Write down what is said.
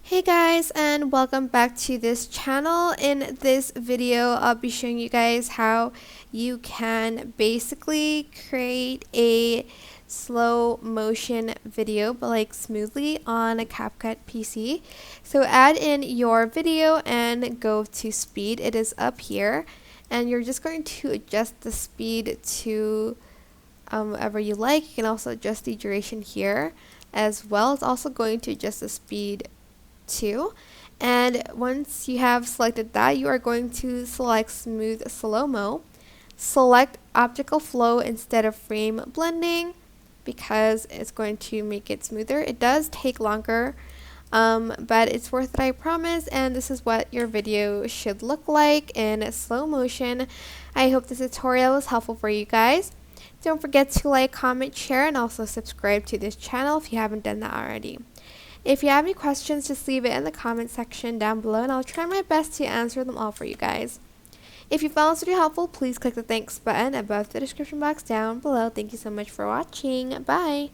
Hey guys, and welcome back to this channel. In this video I'll be showing you guys how you can basically create a slow motion video but like smoothly on a CapCut PC. So add in your video and go to speed. It is up here, and you're just going to adjust the speed to whatever you like. You can also adjust the duration here as well. It's also going to adjust the speed too. And once you have selected that, you are going to select smooth slow-mo. Select optical flow instead of frame blending because it's going to make it smoother. It does take longer, but it's worth it, I promise. And this is what your video should look like in slow motion. I hope this tutorial was helpful for you guys. Don't forget to like, comment, share, and also subscribe to this channel if you haven't done that already. If you have any questions, just leave it in the comment section down below and I'll try my best to answer them all for you guys. If you found this video helpful, please click the thanks button above the description box down below. Thank you so much for watching. Bye!